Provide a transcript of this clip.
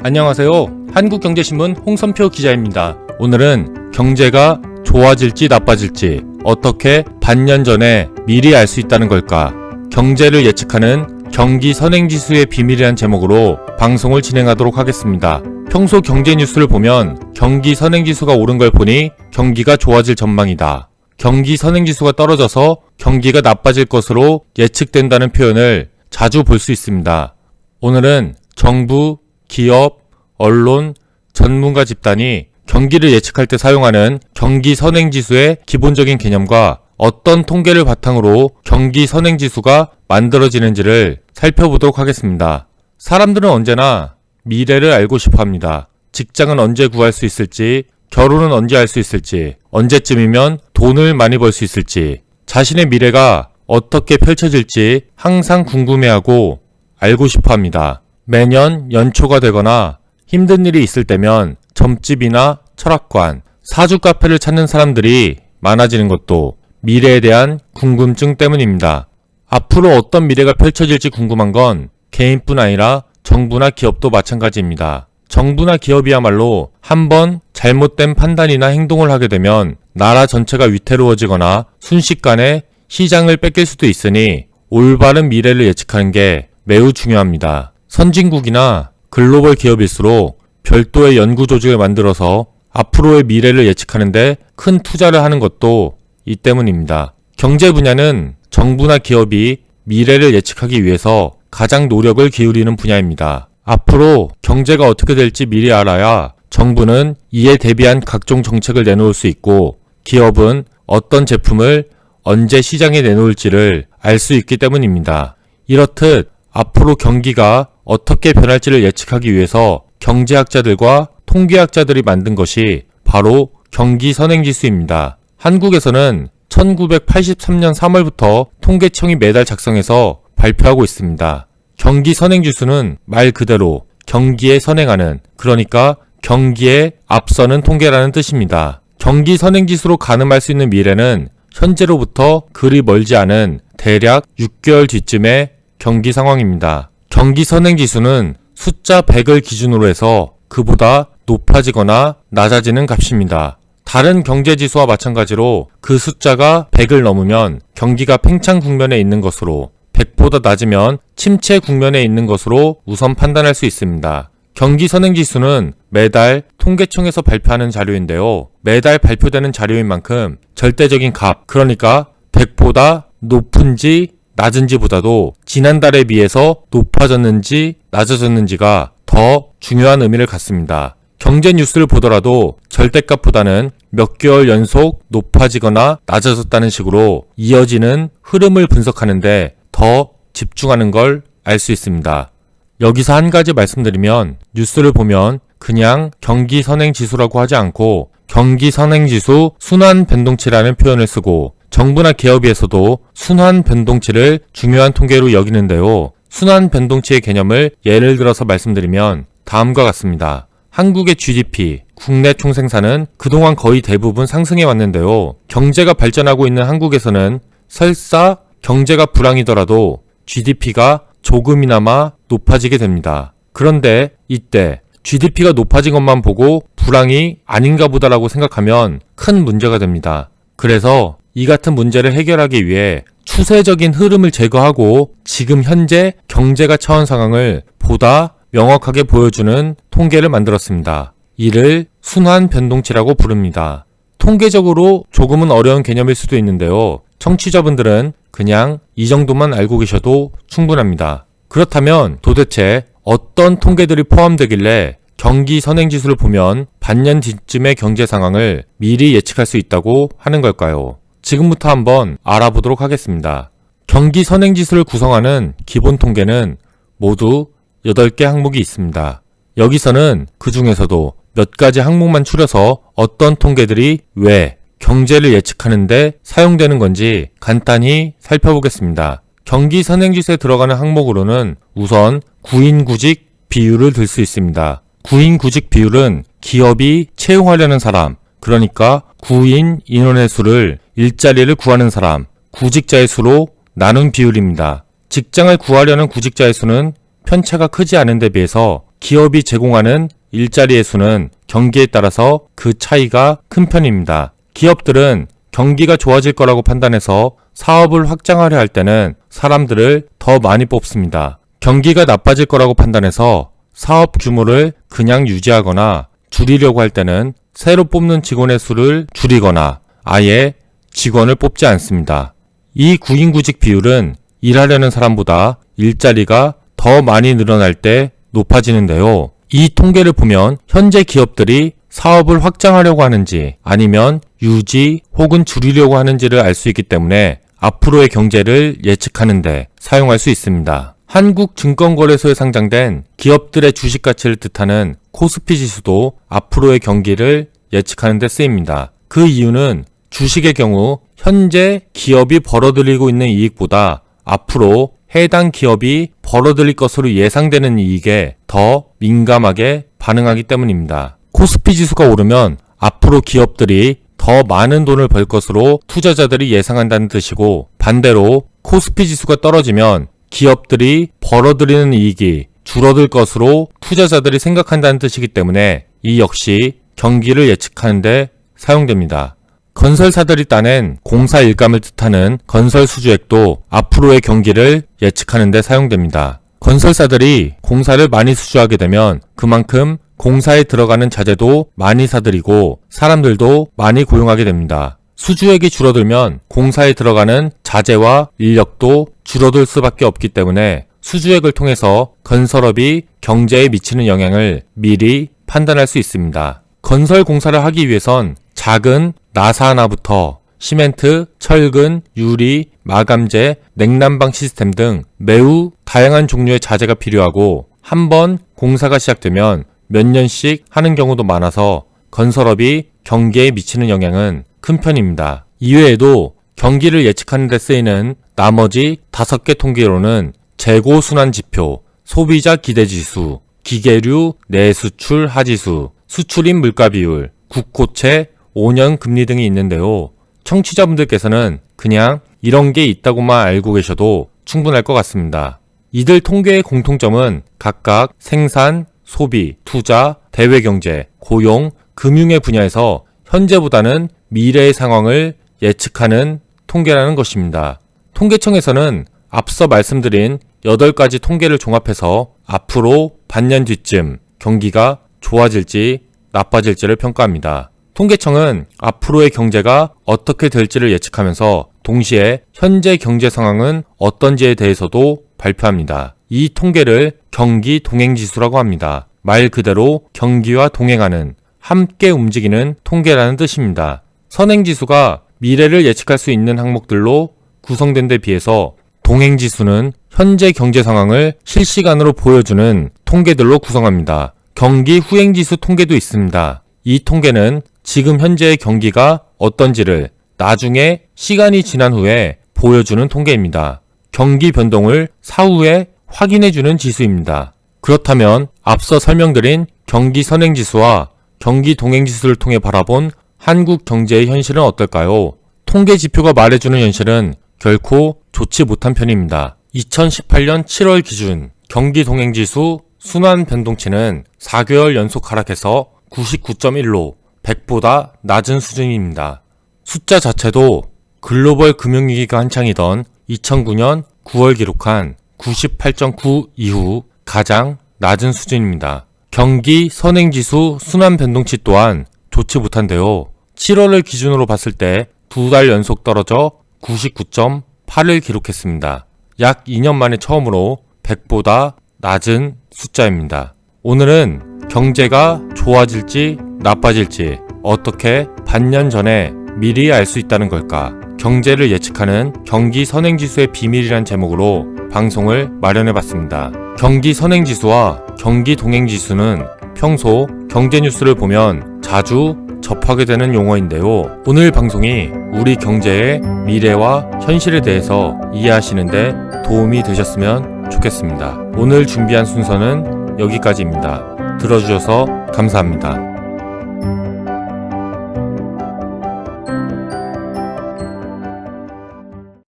안녕하세요. 한국경제신문 홍선표 기자입니다. 오늘은 경제가 좋아질지 나빠질지 어떻게 반년 전에 미리 알 수 있다는 걸까? 경제를 예측하는 경기 선행지수의 비밀이란 제목으로 방송을 진행하도록 하겠습니다. 평소 경제 뉴스를 보면 경기 선행지수가 오른 걸 보니 경기가 좋아질 전망이다. 경기 선행지수가 떨어져서 경기가 나빠질 것으로 예측된다는 표현을 자주 볼 수 있습니다. 오늘은 정부, 기업, 언론, 전문가 집단이 경기를 예측할 때 사용하는 경기 선행지수의 기본적인 개념과 어떤 통계를 바탕으로 경기 선행지수가 만들어지는지를 살펴보도록 하겠습니다. 사람들은 언제나 미래를 알고 싶어 합니다. 직장은 언제 구할 수 있을지, 결혼은 언제 할 수 있을지, 언제쯤이면 돈을 많이 벌 수 있을지, 자신의 미래가 어떻게 펼쳐질지 항상 궁금해하고 알고 싶어 합니다. 매년 연초가 되거나 힘든 일이 있을 때면 점집이나 철학관, 사주 카페를 찾는 사람들이 많아지는 것도 미래에 대한 궁금증 때문입니다. 앞으로 어떤 미래가 펼쳐질지 궁금한 건 개인뿐 아니라 정부나 기업도 마찬가지입니다. 정부나 기업이야말로 한번 잘못된 판단이나 행동을 하게 되면 나라 전체가 위태로워지거나 순식간에 시장을 뺏길 수도 있으니 올바른 미래를 예측하는 게 매우 중요합니다. 선진국이나 글로벌 기업일수록 별도의 연구 조직을 만들어서 앞으로의 미래를 예측하는데 큰 투자를 하는 것도 이 때문입니다. 경제 분야는 정부나 기업이 미래를 예측하기 위해서 가장 노력을 기울이는 분야입니다. 앞으로 경제가 어떻게 될지 미리 알아야 정부는 이에 대비한 각종 정책을 내놓을 수 있고 기업은 어떤 제품을 언제 시장에 내놓을지를 알 수 있기 때문입니다. 이렇듯 앞으로 경기가 어떻게 변할지를 예측하기 위해서 경제학자들과 통계학자들이 만든 것이 바로 경기 선행지수입니다. 한국에서는 1983년 3월부터 통계청이 매달 작성해서 발표하고 있습니다. 경기 선행지수는 말 그대로 경기에 선행하는, 그러니까 경기에 앞서는 통계라는 뜻입니다. 경기 선행지수로 가늠할 수 있는 미래는 현재로부터 그리 멀지 않은 대략 6개월 뒤쯤의 경기 상황입니다. 경기 선행지수는 숫자 100을 기준으로 해서 그보다 높아지거나 낮아지는 값입니다. 다른 경제지수와 마찬가지로 그 숫자가 100을 넘으면 경기가 팽창 국면에 있는 것으로, 100보다 낮으면 침체 국면에 있는 것으로 우선 판단할 수 있습니다. 경기 선행지수는 매달 통계청에서 발표하는 자료인데요. 매달 발표되는 자료인 만큼 절대적인 값, 그러니까 100보다 높은지 낮은지보다도 지난달에 비해서 높아졌는지 낮아졌는지가 더 중요한 의미를 갖습니다. 경제 뉴스를 보더라도 절대값보다는 몇 개월 연속 높아지거나 낮아졌다는 식으로 이어지는 흐름을 분석하는데 더 집중하는 걸 알 수 있습니다. 여기서 한 가지 말씀드리면 뉴스를 보면 그냥 경기 선행지수라고 하지 않고 경기 선행지수 순환 변동치라는 표현을 쓰고 정부나 기업에서도 순환 변동치를 중요한 통계로 여기는데요. 순환 변동치의 개념을 예를 들어서 말씀드리면 다음과 같습니다. 한국의 GDP, 국내 총생산은 그동안 거의 대부분 상승해 왔는데요. 경제가 발전하고 있는 한국에서는 설사 경제가 불황이더라도 GDP가 조금이나마 높아지게 됩니다. 그런데 이때 GDP가 높아진 것만 보고 불황이 아닌가 보다라고 생각하면 큰 문제가 됩니다. 그래서 이 같은 문제를 해결하기 위해 추세적인 흐름을 제거하고 지금 현재 경제가 처한 상황을 보다 명확하게 보여주는 통계를 만들었습니다. 이를 순환 변동치라고 부릅니다. 통계적으로 조금은 어려운 개념일 수도 있는데요. 청취자분들은 그냥 이 정도만 알고 계셔도 충분합니다. 그렇다면 도대체 어떤 통계들이 포함되길래 경기 선행지수를 보면 반년 뒤쯤의 경제 상황을 미리 예측할 수 있다고 하는 걸까요? 지금부터 한번 알아보도록 하겠습니다. 경기 선행지수를 구성하는 기본 통계는 모두 8개 항목이 있습니다. 여기서는 그 중에서도 몇 가지 항목만 추려서 어떤 통계들이 왜 경제를 예측하는데 사용되는 건지 간단히 살펴보겠습니다. 경기 선행지수에 들어가는 항목으로는 우선 구인구직 비율을 들 수 있습니다. 구인구직 비율은 기업이 채용하려는 사람, 그러니까 구인 인원의 수를 일자리를 구하는 사람, 구직자의 수로 나눈 비율입니다. 직장을 구하려는 구직자의 수는 편차가 크지 않은 데 비해서 기업이 제공하는 일자리의 수는 경기에 따라서 그 차이가 큰 편입니다. 기업들은 경기가 좋아질 거라고 판단해서 사업을 확장하려 할 때는 사람들을 더 많이 뽑습니다. 경기가 나빠질 거라고 판단해서 사업 규모를 그냥 유지하거나 줄이려고 할 때는 새로 뽑는 직원의 수를 줄이거나 아예 직원을 뽑지 않습니다. 이 구인구직 비율은 일하려는 사람보다 일자리가 더 많이 늘어날 때 높아지는데요. 이 통계를 보면 현재 기업들이 사업을 확장하려고 하는지 아니면 유지 혹은 줄이려고 하는지를 알 수 있기 때문에 앞으로의 경제를 예측하는데 사용할 수 있습니다. 한국증권거래소에 상장된 기업들의 주식 가치를 뜻하는 코스피 지수도 앞으로의 경기를 예측하는 데 쓰입니다. 그 이유는 주식의 경우 현재 기업이 벌어들이고 있는 이익보다 앞으로 해당 기업이 벌어들일 것으로 예상되는 이익에 더 민감하게 반응하기 때문입니다. 코스피 지수가 오르면 앞으로 기업들이 더 많은 돈을 벌 것으로 투자자들이 예상한다는 뜻이고, 반대로 코스피 지수가 떨어지면 기업들이 벌어들이는 이익이 줄어들 것으로 투자자들이 생각한다는 뜻이기 때문에 이 역시 경기를 예측하는데 사용됩니다. 건설사들이 따낸 공사 일감을 뜻하는 건설 수주액도 앞으로의 경기를 예측하는 데 사용됩니다. 건설사들이 공사를 많이 수주하게 되면 그만큼 공사에 들어가는 자재도 많이 사들이고 사람들도 많이 고용하게 됩니다. 수주액이 줄어들면 공사에 들어가는 자재와 인력도 줄어들 수밖에 없기 때문에 수주액을 통해서 건설업이 경제에 미치는 영향을 미리 판단할 수 있습니다. 건설 공사를 하기 위해선 작은 나사 하나부터 시멘트, 철근, 유리, 마감재, 냉난방 시스템 등 매우 다양한 종류의 자재가 필요하고, 한번 공사가 시작되면 몇 년씩 하는 경우도 많아서 건설업이 경기에 미치는 영향은 큰 편입니다. 이외에도 경기를 예측하는 데 쓰이는 나머지 5개 통계로는 재고순환지표, 소비자 기대지수, 기계류 내수출 하지수, 수출입 물가비율, 국고채, 5년 금리 등이 있는데요. 청취자분들께서는 그냥 이런 게 있다고만 알고 계셔도 충분할 것 같습니다. 이들 통계의 공통점은 각각 생산, 소비, 투자, 대외경제, 고용, 금융의 분야에서 현재보다는 미래의 상황을 예측하는 통계라는 것입니다. 통계청에서는 앞서 말씀드린 8가지 통계를 종합해서 앞으로 반년 뒤쯤 경기가 좋아질지 나빠질지를 평가합니다. 통계청은 앞으로의 경제가 어떻게 될지를 예측하면서 동시에 현재 경제 상황은 어떤지에 대해서도 발표합니다. 이 통계를 경기 동행지수라고 합니다. 말 그대로 경기와 동행하는, 함께 움직이는 통계라는 뜻입니다. 선행지수가 미래를 예측할 수 있는 항목들로 구성된 데 비해서 동행지수는 현재 경제 상황을 실시간으로 보여주는 통계들로 구성합니다. 경기 후행지수 통계도 있습니다. 이 통계는 지금 현재의 경기가 어떤지를 나중에 시간이 지난 후에 보여주는 통계입니다. 경기 변동을 사후에 확인해주는 지수입니다. 그렇다면 앞서 설명드린 경기 선행지수와 경기 동행지수를 통해 바라본 한국 경제의 현실은 어떨까요? 통계 지표가 말해주는 현실은 결코 좋지 못한 편입니다. 2018년 7월 기준 경기 동행지수 순환 변동치는 4개월 연속 하락해서 99.1로 100보다 낮은 수준입니다. 숫자 자체도 글로벌 금융위기가 한창이던 2009년 9월 기록한 98.9 이후 가장 낮은 수준입니다. 경기 선행지수 순환 변동치 또한 좋지 못한데요. 7월을 기준으로 봤을 때 2달 연속 떨어져 99.8을 기록했습니다. 약 2년 만에 처음으로 100보다 낮은 숫자입니다. 오늘은 경제가 좋아질지 나빠질지 어떻게 반년 전에 미리 알 수 있다는 걸까? 경제를 예측하는 경기 선행지수의 비밀이란 제목으로 방송을 마련해봤습니다. 경기 선행지수와 경기 동행지수는 평소 경제 뉴스를 보면 자주 접하게 되는 용어인데요. 오늘 방송이 우리 경제의 미래와 현실에 대해서 이해하시는데 도움이 되셨으면 좋겠습니다. 오늘 준비한 순서는 여기까지입니다. 들어주셔서 감사합니다.